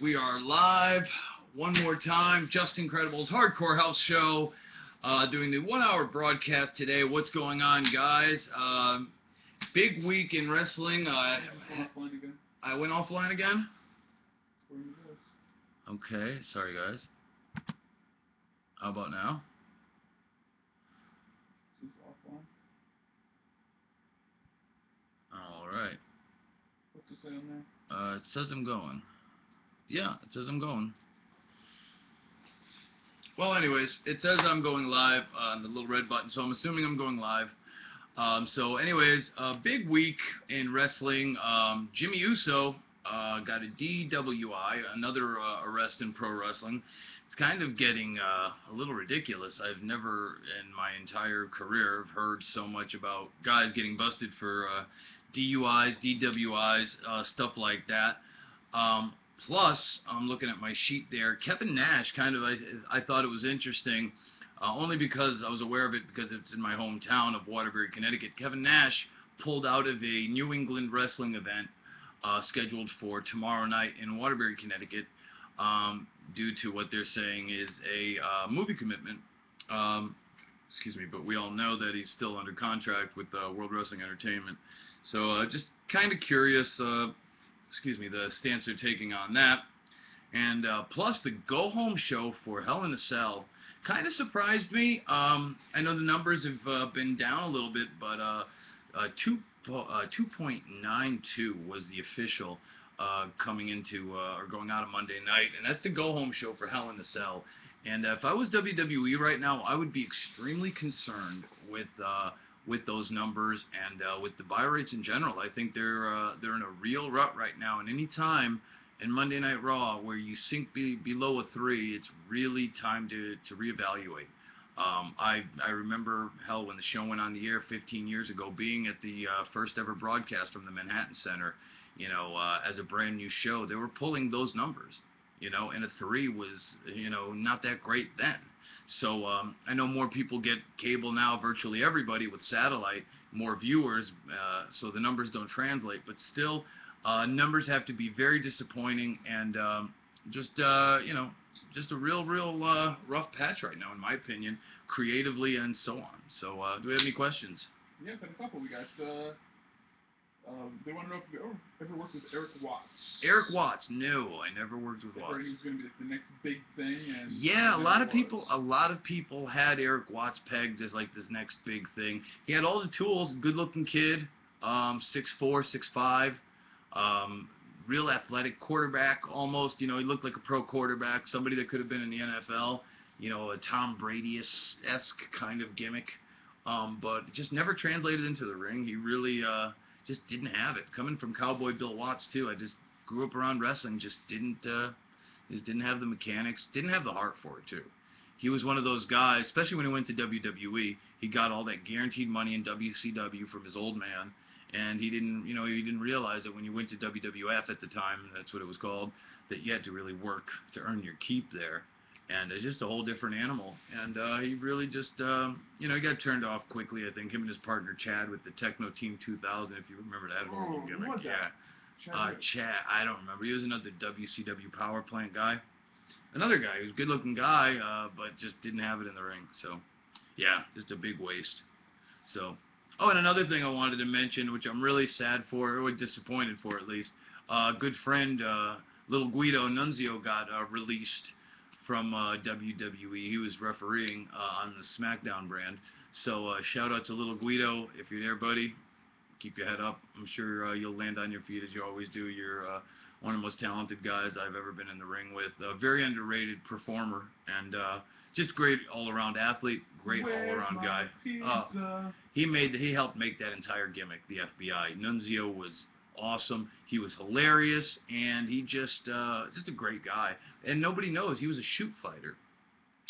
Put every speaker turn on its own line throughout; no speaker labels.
We are live one more time. Just Incredible's Hardcore House Show. Doing the 1 hour broadcast today. What's going on, guys? Big week in wrestling. I went offline again? Okay, sorry, guys. How about now? Alright.
What's it say on there?
It says I'm going. Yeah, it says I'm going. Well, anyways, it says I'm going live on the little red button, so I'm assuming I'm going live. So, anyways, big week in wrestling. Jimmy Uso got a DWI, another arrest in pro wrestling. It's kind of getting a little ridiculous. I've never in my entire career heard so much about guys getting busted for DUIs, DWIs, stuff like that. Plus, I'm looking at my sheet there. Kevin Nash, I thought it was interesting, only because I was aware of it because it's in my hometown of Waterbury, Connecticut. Kevin Nash pulled out of a New England wrestling event scheduled for tomorrow night in Waterbury, Connecticut, due to what they're saying is a movie commitment. Excuse me, but we all know that he's still under contract with World Wrestling Entertainment. So just kind of curious, the stance they're taking on that. And plus the go home show for Hell in a Cell kind of surprised me. I know the numbers have been down a little bit, but 2.92 was the official coming into or going out of Monday night, and that's the go home show for Hell in a Cell. And if I was WWE right now, I would be extremely concerned with those numbers and with the buy rates in general. I think they're in a real rut right now, and any time in Monday Night Raw where you sink below a 3, it's really time to reevaluate. I remember, hell, when the show went on the air 15 years ago, being at the first ever broadcast from the Manhattan Center, as a brand new show, they were pulling those numbers, and a 3 was, not that great then. So I know more people get cable now, virtually everybody with satellite, more viewers, so the numbers don't translate, but still, numbers have to be very disappointing and just a real rough patch right now, in my opinion, creatively and so on. So, do we have any questions?
Yeah, I've had a couple. We got, they want to know if you ever worked with Eric Watts.
Eric Watts? No, I never worked with Watts.
He was going to be the next big thing. And
yeah, a lot of people had Eric Watts pegged as like this next big thing. He had all the tools. Good-looking kid, 6'4", 6'5", real athletic quarterback almost. He looked like a pro quarterback, somebody that could have been in the NFL. A Tom Brady-esque kind of gimmick. But it just never translated into the ring. He really just didn't have it. Coming from Cowboy Bill Watts too, I just grew up around wrestling. Just didn't have the mechanics. Didn't have the heart for it too. He was one of those guys, especially when he went to WWE. He got all that guaranteed money in WCW from his old man, and he didn't realize that when you went to WWF at the time, that's what it was called, that you had to really work to earn your keep there. And it's just a whole different animal. And he really just, he got turned off quickly. I think him and his partner Chad with the Techno Team 2000, if you remember that horrible gimmick.
Who was that?
Yeah. Chad, I don't remember. He was another WCW power plant guy. Another guy, he was a good-looking guy, but just didn't have it in the ring. So, yeah, just a big waste. So, oh, and another thing I wanted to mention, which I'm really sad for, or disappointed for at least, good friend, Little Guido Nunzio got released from WWE. He was refereeing on the SmackDown brand. So shout out to Little Guido. If you're there, buddy, keep your head up. I'm sure you'll land on your feet as you always do. You're one of the most talented guys I've ever been in the ring with. Very underrated performer and just great all-around athlete. Great all-around guy. He helped make that entire gimmick, the FBI. Nunzio was awesome. He was hilarious, and he just a great guy. And nobody knows he was a shoot fighter.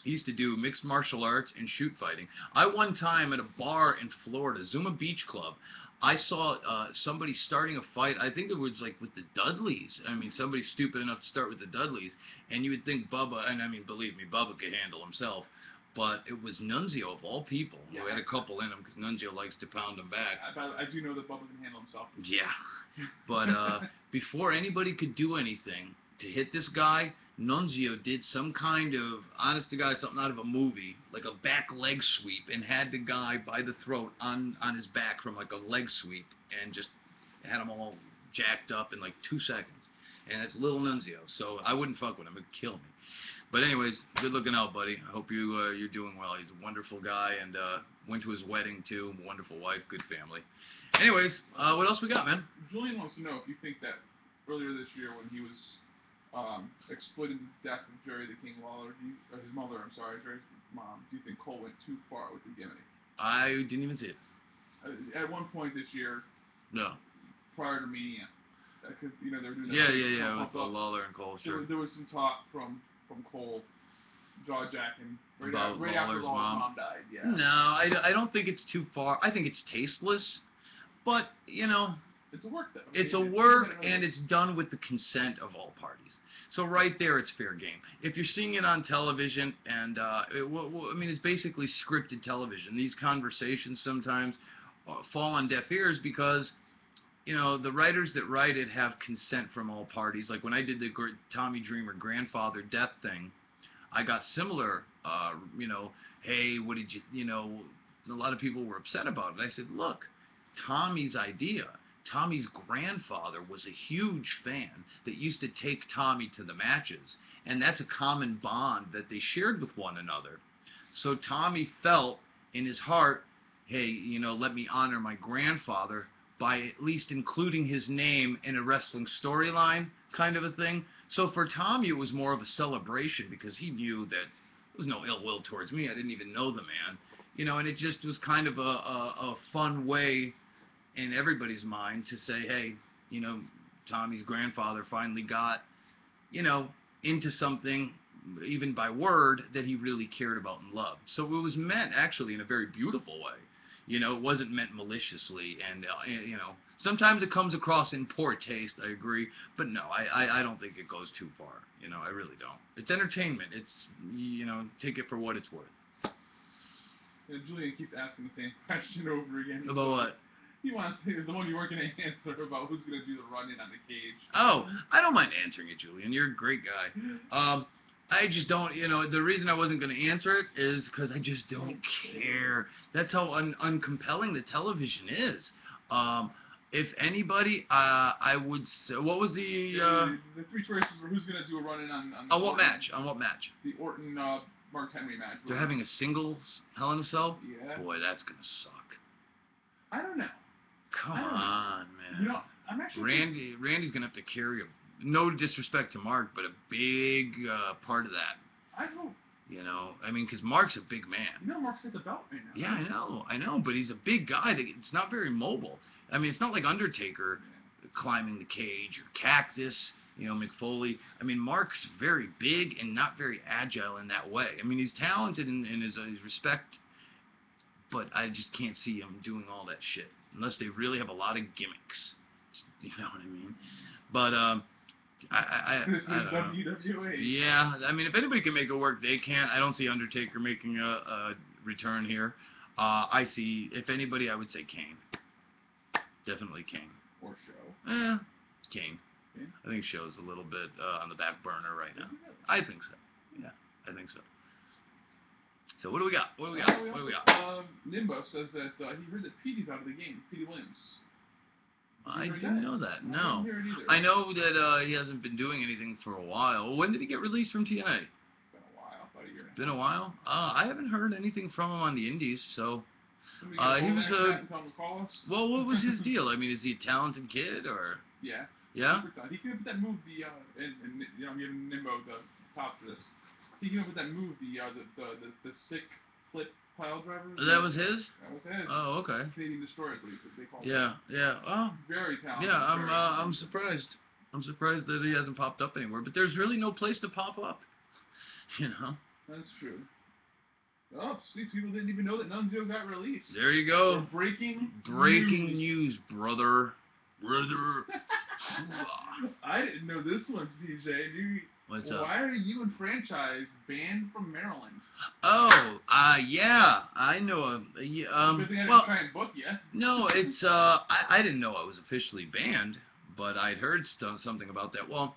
He used to do mixed martial arts and shoot fighting. I one time at a bar in Florida, Zuma Beach Club, I saw somebody starting a fight. I think it was like with the Dudleys. I mean, somebody stupid enough to start with the Dudleys. And you would think Bubba, and I mean, believe me, Bubba could handle himself. But it was Nunzio, of all people, who had a couple in him, because Nunzio likes to pound them back.
I do know that Bubba can handle himself.
Yeah. But before anybody could do anything, to hit this guy, Nunzio did some kind of, honest to God, something out of a movie, like a back leg sweep, and had the guy by the throat on his back from like a leg sweep, and just had him all jacked up in like 2 seconds. And it's little Nunzio, so I wouldn't fuck with him. It'd kill me. But anyways, good looking out, buddy. I hope you're doing well. He's a wonderful guy, and went to his wedding too. Wonderful wife, good family. Anyways, what else we got, man?
Julian wants to know if you think that earlier this year when he was exploiting the death of Jerry the King Lawler, or his mother, I'm sorry, Jerry's mom, do you think Cole went too far with the gimmick?
I didn't even see it.
At one point this year,
No.
prior to Mania, because they were doing that.
Yeah, with Lawler and Cole, sure.
There was some talk from Cole, jaw-jacking
About
right after
Lawler's
Lawler's
mom.
died. Yeah.
No, I don't think it's too far. I think it's tasteless, but
It's a work though.
it's a work, and it's done with the consent of all parties. So right there, it's fair game. If you're seeing it on television, and it's basically scripted television. These conversations sometimes fall on deaf ears because the writers that write it have consent from all parties. Like when I did the Tommy Dreamer grandfather death thing, I got similar, hey, what did a lot of people were upset about it. I said, look, Tommy's idea. Tommy's grandfather was a huge fan that used to take Tommy to the matches, and that's a common bond that they shared with one another. So Tommy felt in his heart, hey, let me honor my grandfather by at least including his name in a wrestling storyline kind of a thing. So for Tommy, it was more of a celebration because he knew that there was no ill will towards me. I didn't even know the man, and it just was kind of a fun way in everybody's mind to say, hey, Tommy's grandfather finally got, into something, even by word, that he really cared about and loved. So it was meant actually in a very beautiful way. It wasn't meant maliciously, and sometimes it comes across in poor taste. I agree, but no, I don't think it goes too far. I really don't. It's entertainment. It's take it for what it's worth.
Julian keeps asking the same question over again.
About what?
He wants the one you weren't going to answer about who's going to do the run-in on the cage.
Oh, I don't mind answering it, Julian. You're a great guy. I just don't, the reason I wasn't going to answer it is because I just don't care. That's how uncompelling the television is. If anybody, I would say, what was the
3 choices for who's going to do a run-in on
what match? On what match?
The Orton Mark Henry match.
They're having a singles Hell in a Cell?
Yeah.
Boy, that's going to suck.
I don't know.
Come on, man.
I'm actually...
Randy's going to have to carry no disrespect to Mark, but a big part of that.
I hope.
Because Mark's a big man.
Mark's got the belt right now.
Yeah, I know, but he's a big guy. It's not very mobile. It's not like Undertaker climbing the cage or Cactus, Mick Foley. Mark's very big and not very agile in that way. He's talented in his respect, but I just can't see him doing all that shit unless they really have a lot of gimmicks. You know what I mean? But
This is WWE.
Yeah, if anybody can make it work, they can. I don't see Undertaker making a return here. I see, if anybody, I would say Kane. Definitely Kane.
Or Show.
Kane.
Okay.
I think Show's a little bit on the back burner right now. I think so. Yeah, I think so. So what do we got? What do we got?
Nimbo says that he heard that Petey's out of the game. Petey Williams.
I didn't know that. No.
I didn't hear it either.
I know that he hasn't been doing anything for a while. When did he get released from TNA?
Been a while, about a year.
Been a while? I haven't heard anything from him on the indies, so... He was well, what was his deal? Is he a talented kid, or...
Yeah.
Yeah?
He came up with that move, I'm giving Nimbo the top for this. He came up with that move, the sick flip pile driver.
That was his?
That was his.
Oh, okay.
Canadian Destroyer, I believe they call it.
Yeah. Oh.
Very talented.
Yeah, I'm surprised. I'm surprised that he hasn't popped up anywhere, but there's really no place to pop up.
That's true. Oh, see, people didn't even know that Nunzio got released.
There you go.
So breaking
news, brother.
I didn't know this one, PJ.
What's up?
Why are you and Franchise banned from Maryland?
Oh, yeah, I know.
Good thing I didn't try and book you.
No, it's I didn't know I was officially banned, but I'd heard something about that. Well,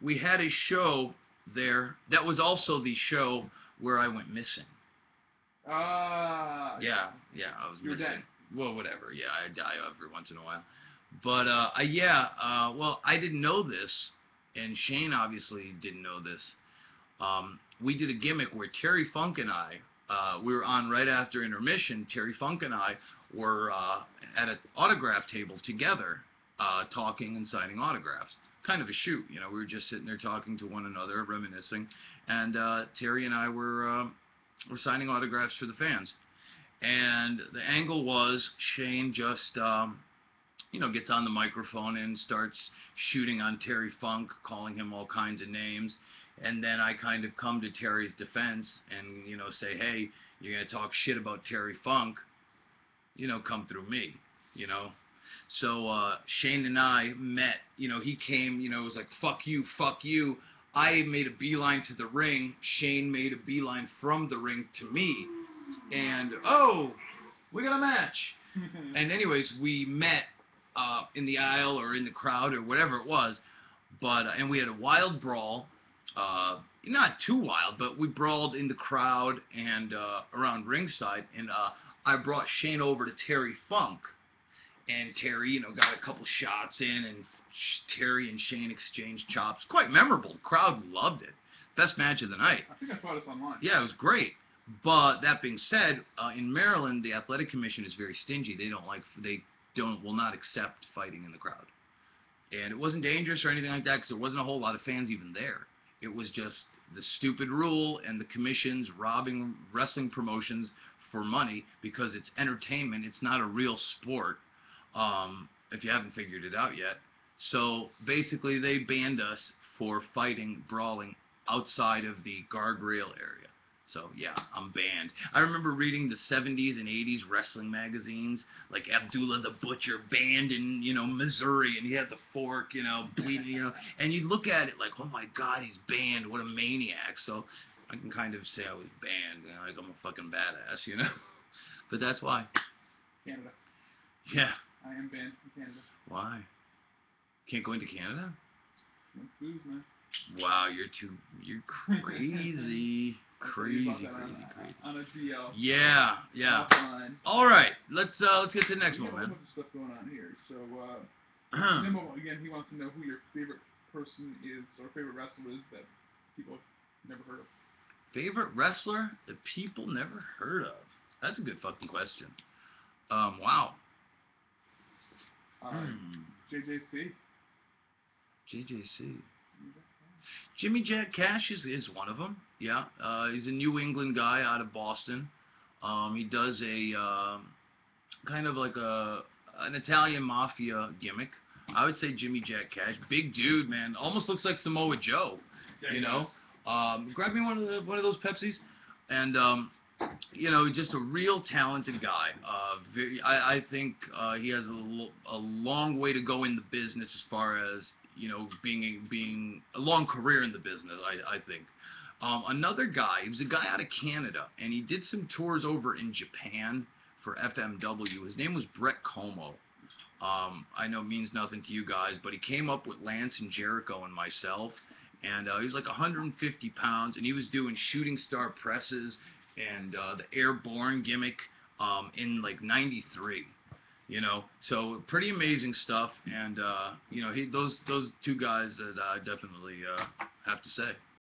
we had a show there that was also the show where I went missing.
Ah.
Yeah, I was
You're
missing.
dead.
Well, whatever. Yeah, I die every once in a while. But well, I didn't know this, and Shane obviously didn't know this. We did a gimmick where Terry Funk and I, we were on right after intermission. Terry Funk and I were at an autograph table together, talking and signing autographs. Kind of a shoot, you know. We were just sitting there talking to one another, reminiscing, and Terry and I were signing autographs for the fans. And the angle was Shane just gets on the microphone and starts shooting on Terry Funk, calling him all kinds of names. And then I kind of come to Terry's defense and, say, hey, you're going to talk shit about Terry Funk, come through me, you know. So Shane and I met, he came, it was like, fuck you, fuck you. I made a beeline to the ring. Shane made a beeline from the ring to me. And, oh, we got a match. And anyways, we met in the aisle or in the crowd or whatever it was. But and we had a wild brawl. Not too wild, but we brawled in the crowd and around ringside. And I brought Shane over to Terry Funk. And Terry, got a couple shots in, and Terry and Shane exchanged chops. Quite memorable. The crowd loved it. Best match of the night.
I think I saw this online.
Yeah, it was great. But that being said, in Maryland, the athletic commission is very stingy. Will not accept fighting in the crowd. And it wasn't dangerous or anything like that because there wasn't a whole lot of fans even there. It was just the stupid rule and the commissions robbing wrestling promotions for money because it's entertainment. It's not a real sport, if you haven't figured it out yet. So basically they banned us for fighting, brawling outside of the guardrail area. So yeah, I'm banned. I remember reading the 70s and 80s wrestling magazines, like Abdullah the Butcher banned in, Missouri, and he had the fork, bleeding, and you look at it like, oh my God, he's banned. What a maniac. So I can kind of say I was banned, like I'm a fucking badass, But that's why.
Canada.
Yeah.
I am banned from Canada.
Why? Can't go into Canada?
No booze, man.
Wow, you're crazy. Crazy.
On a DL.
Yeah.
Offline.
All right, let's get to the next one,
We have a
man.
bunch of stuff going on here. So, Nemo, again, he wants to know who your favorite person is, or favorite wrestler is that people have never heard of.
Favorite wrestler that people never heard of? That's a good fucking question. Wow.
JJC.
JJC. Jimmy Jack Cash is one of them. Yeah, he's a New England guy out of Boston. He does a kind of like an Italian mafia gimmick. I would say Jimmy Jack Cash, big dude, man, almost looks like Samoa Joe.
Yeah,
Grab me one of those Pepsis, and just a real talented guy. I think he has a long way to go in the business as far as being a long career in the business. I think. Another guy, he was a guy out of Canada, and he did some tours over in Japan for FMW. His name was Brett Como. I know it means nothing to you guys, but he came up with Lance and Jericho and myself, and he was like 150 pounds, and he was doing shooting star presses and the airborne gimmick in like 93. So pretty amazing stuff, and those two guys that I definitely have to say.